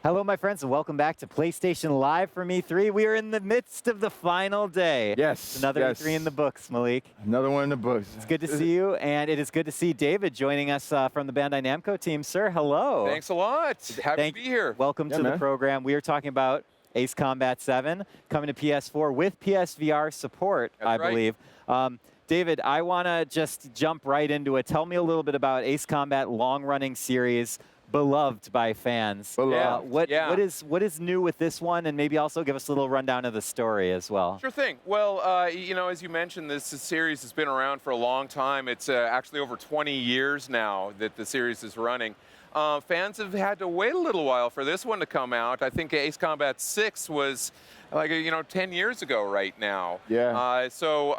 Hello, my friends, and welcome back to PlayStation Live from E3. We are in the midst of the final day. Yes. Another E3 in the books, Malik. Another one in the books. It's good to see you, and it is good to see David joining us from the Bandai Namco team. Sir, hello. Thanks a lot. Happy to be here. Welcome to the program. We are talking about Ace Combat 7 coming to PS4 with PSVR support, I believe. David, I want to just jump right into it. Tell me a little bit about Ace Combat long-running series, beloved by fans. What is new with this one, and maybe also give us a little rundown of the story as well. Sure thing. Well, you know, as you mentioned, this series has been around for a long time. It's actually over 20 years now that the series is running. Fans have had to wait a little while for this one to come out. I think Ace Combat 6 was like, 10 years ago right now. Yeah. So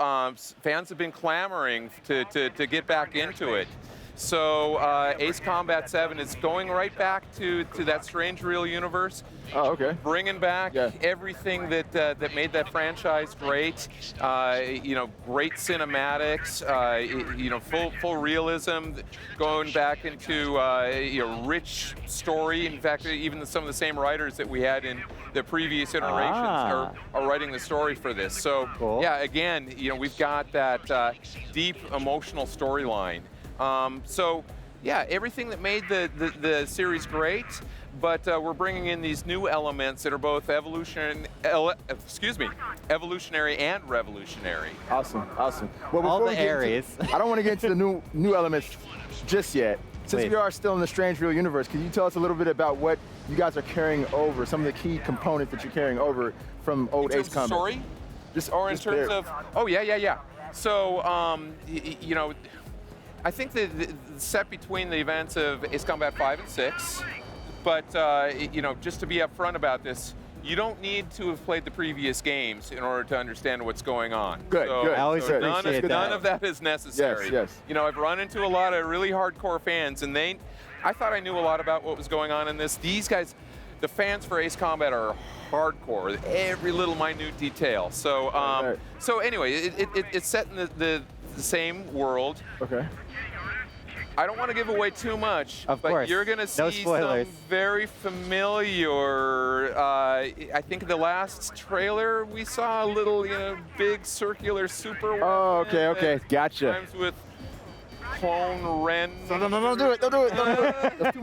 fans have been clamoring to get back into it. So Ace Combat 7 is going right back to that strange real universe. Oh, okay. Bringing back everything that made that franchise great. Great cinematics. Full realism. Going back into rich story. In fact, even some of the same writers that we had in the previous iterations are writing the story for this. So yeah, again, we've got that deep emotional storyline. So yeah, everything that made the series great, but we're bringing in these new elements that are both evolutionary and revolutionary. Awesome, awesome. Well, all the areas. I don't want to get into the new elements just yet. Since we are still in the strange real universe, can you tell us a little bit about what you guys are carrying over, some of the key components that you're carrying over from old Ace Combat? Story? In terms of, oh yeah. So, I think the set between the events of Ace Combat 5 and 6, but just to be upfront about this, you don't need to have played the previous games in order to understand what's going on. Good. I always appreciate that. None of that is necessary. Yes. I've run into a lot of really hardcore fans, and I thought I knew a lot about what was going on in this. These guys, the fans for Ace Combat are hardcore, every little minute detail. So, so anyway, it's set in the same world. Okay. I don't want to give away too much, but you're going to see some very familiar, I think the last trailer we saw a little, big circular super Oh, okay, gotcha. Times with clone Ren. No, don't do it. That's too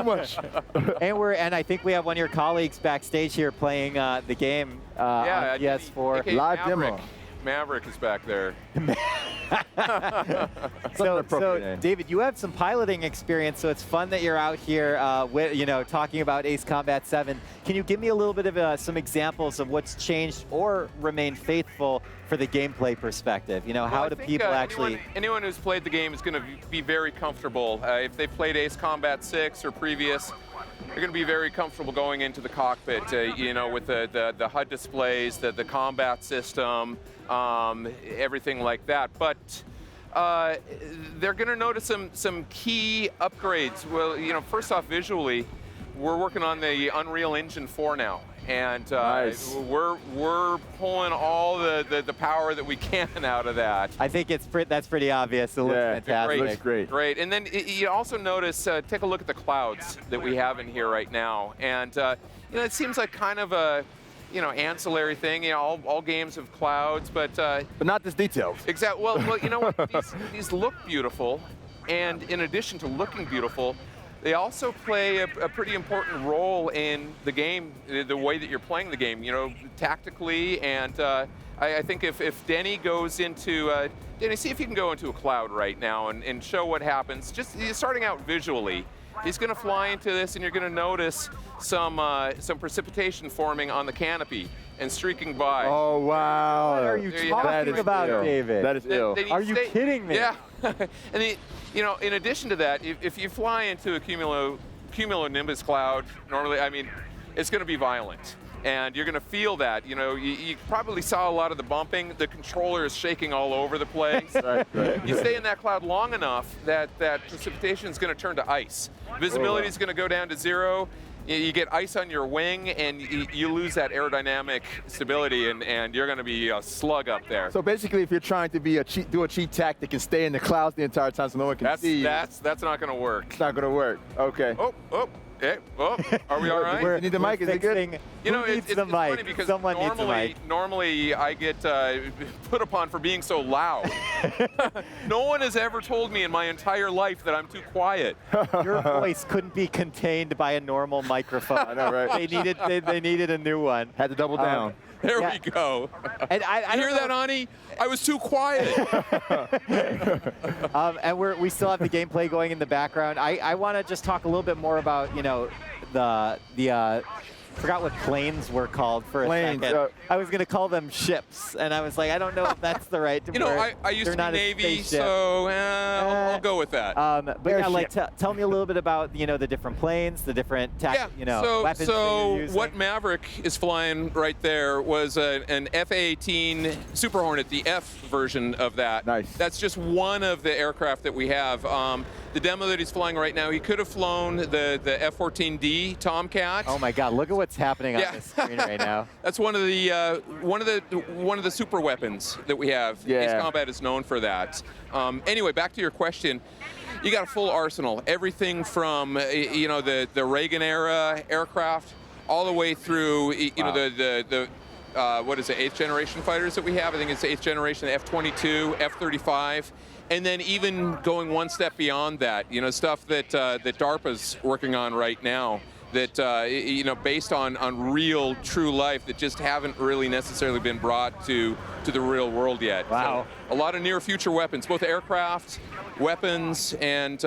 much. And I think we have one of your colleagues backstage here playing the game on PS4. Live demo. Maverick is back there. So, David, you have some piloting experience, so it's fun that you're out here, talking about Ace Combat 7. Can you give me a little bit of some examples of what's changed or remained faithful for the gameplay perspective? How do people actually? Anyone who's played the game is going to be very comfortable. If they've played Ace Combat 6 or previous, they're going to be very comfortable going into the cockpit, with the HUD displays, the combat system, everything like that. But they're going to notice some key upgrades. Well, first off, visually, we're working on the Unreal Engine 4 now. And nice. we're pulling all the power that we can out of that. I think that's pretty obvious. It looks fantastic. It looks great. Great. And then you also notice, take a look at the clouds that we have in here right now. And it seems like kind of a ancillary thing. All games have clouds, but not this detailed. Exactly. Well, you know what? These look beautiful, and in addition to looking beautiful, they also play a pretty important role in the game, the way that you're playing the game, tactically. And I think if Denny goes into, Denny, see if you can go into a cloud right now and show what happens. Just starting out visually, he's going to fly into this, and you're going to notice some precipitation forming on the canopy and streaking by. Oh, wow. What are you talking about, David? That is ill. Are you kidding me? Yeah. And in addition to that, if you fly into a cumulonimbus cloud, normally, it's going to be violent. And you're going to feel that. You probably saw a lot of the bumping. The controller is shaking all over the place. Right. You stay in that cloud long enough that precipitation is going to turn to ice. Visibility is going to go down to 0. you get ice on your wing, and you lose that aerodynamic stability, and you're going to be a slug up there. So basically, if you're trying to do a cheat tactic and stay in the clouds the entire time so no one can see you, that's not going to work. It's not going to work. Okay. Hey, are we all right? You need the mic? Is it good? You know, Who needs it's the mic? funny because Someone needs the mic. normally I get put upon for being so loud. No one has ever told me in my entire life that I'm too quiet. Your voice couldn't be contained by a normal microphone. I know, right? They needed a new one. Had to double down. There Yeah. we go. And I You don't hear that, know- Ani? I was too quiet. And we still have the gameplay going in the background. I want to just talk a little bit more about, you know, the forgot what planes were called for a second. I was going to call them ships, and I was like, I don't know if that's the right You know, word. I used They're to be not a Navy, spaceship. so I'll go with that. But yeah, like Airship. tell me a little bit about, you know, the different planes, the different weapons that you're using. What Maverick is flying right there was an F-A-18 Super Hornet, the F version of that. Nice. That's just one of the aircraft that we have. The demo that he's flying right now, he could have flown the F-14D Tomcat. Oh my God! Look at what's happening on Yeah. the screen right now. That's one of the super weapons that we have. Yeah. Ace Combat is known for that. Anyway, back to your question. You got a full arsenal. Everything from the Reagan era aircraft all the way through know the what is it, 8th generation fighters that we have. I think it's 8th generation F-22, F-35. And then even going one step beyond that, stuff that that DARPA's working on right now, that based on real, true life that just haven't really necessarily been brought to the real world yet. Wow. So a lot of near future weapons, both aircraft, weapons, and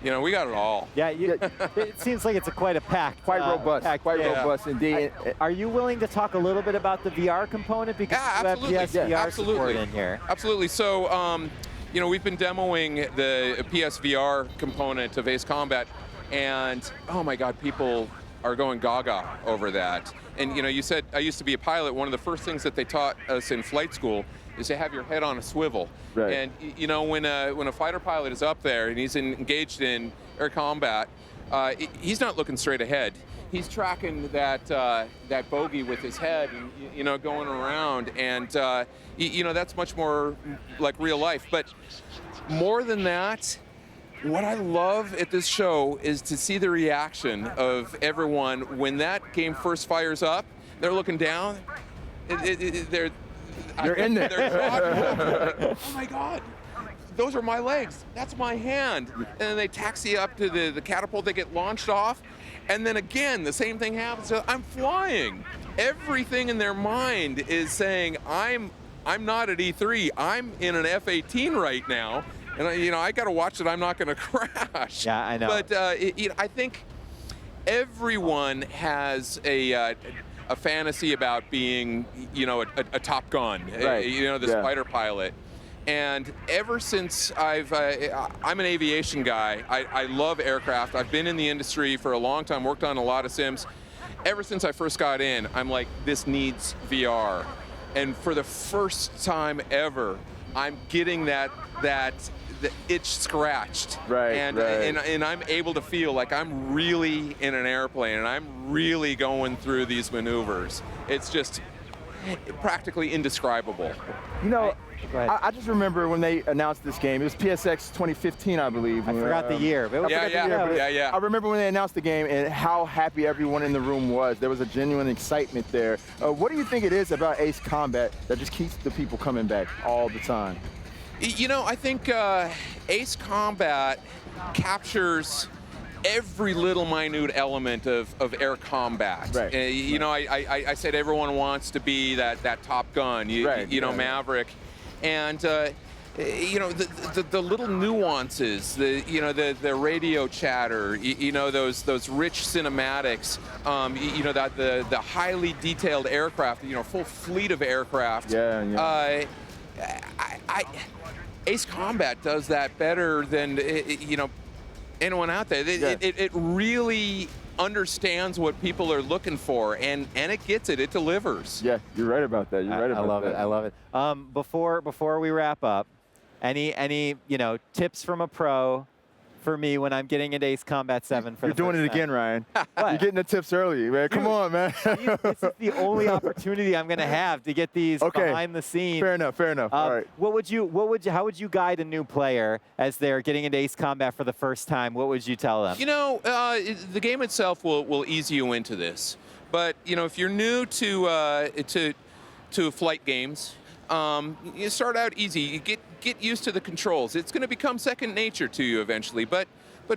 we got it all. Yeah, it seems like it's quite a pack. Quite robust. Quite robust indeed. Are you willing to talk a little bit about the VR component, because Yeah, absolutely. you have PSVR support Absolutely. in here? Absolutely. So, we've been demoing the PSVR component of Ace Combat, and oh my God, people are going gaga over that. And you said I used to be a pilot. One of the first things that they taught us in flight school is to have your head on a swivel. Right. And when a fighter pilot is up there and he's engaged in air combat, he's not looking straight ahead. He's tracking that bogey with his head, and going around, and that's much more like real life. But more than that, what I love at this show is to see the reaction of everyone when that game first fires up. They're looking down. You're in there. Oh my God, those are my legs. That's my hand. And then they taxi up to the catapult. They get launched off. And then again, the same thing happens. I'm flying. Everything in their mind is saying, I'm not at E3. I'm in an F-18 right now. And I got to watch that I'm not going to crash. Yeah, I know. But I think everyone has a fantasy about being, a Top Gun, Right. The fighter pilot. And ever since I'm an aviation guy, I love aircraft. I've been in the industry for a long time, worked on a lot of sims. Ever since I first got in, I'm like, this needs VR. And for the first time ever, I'm getting the itch scratched. Right, and, right. and I'm able to feel like I'm really in an airplane and I'm really going through these maneuvers. It's just practically indescribable. Go ahead. I just remember when they announced this game. It was PSX 2015, I believe. I forgot the year. But Yeah. I remember when they announced the game and how happy everyone in the room was. There was a genuine excitement there. What do you think it is about Ace Combat that just keeps the people coming back all the time? I think Ace Combat captures every little minute element of air combat. Right. I said everyone wants to be that Top Gun, Maverick. And the little nuances, the radio chatter, those rich cinematics, the highly detailed aircraft, full fleet of aircraft. Yeah. Ace Combat does that better than anyone out there. It really understands what people are looking for, and it gets it. It delivers. Yeah, you're right about that. I love it. I love it. Before we wrap up, any tips from a pro for me when I'm getting into Ace Combat 7 for You're the doing first it time. again, Ryan. What? You're getting the tips early, man. Come on, man. This is the only opportunity I'm going to have to get these behind the scenes. Fair enough. Fair enough. All right. How would you guide a new player as they're getting into Ace Combat for the first time? What would you tell them? You know, the game itself will ease you into this. But you know, if you're new to flight games, you start out easy. You get used to the controls. It's going to become second nature to you eventually. But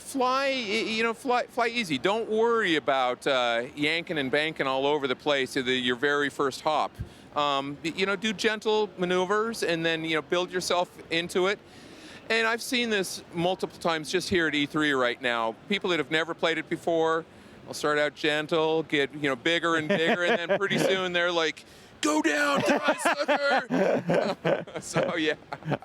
fly, you know, fly easy. Don't worry about yanking and banking all over the place at your very first hop. You know, do gentle maneuvers and then, you know, build yourself into it. And I've seen this multiple times just here at E3 right now. People that have never played it before, will start out gentle, get, you know, bigger and bigger, and then pretty soon they're like, go down, dry sucker! So, yeah.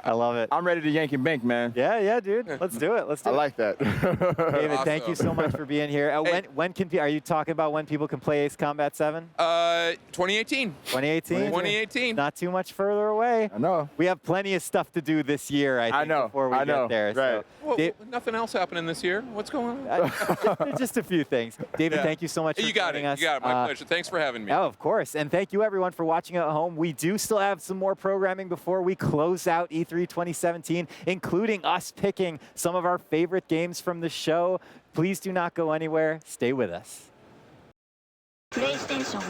I love it. I'm ready to yank and bank, man. Yeah, dude. Let's do it. Let's do it. I like that. David, Awesome. thank you so much for being here. When are you talking about when people can play Ace Combat 7? 2018. 2018? 2018. Not too much further away. I know. We have plenty of stuff to do this year, I think, before we get there. Right. So, Well, nothing else happening this year. What's going on? just a few things. David, thank you so much for joining us. You got it. My pleasure. Thanks for having me. Oh, of course. And thank you, everyone, for watching at home. We do still have some more programming before we close out E3 2017, including us picking some of our favorite games from the show. Please do not go anywhere. Stay with us. PlayStation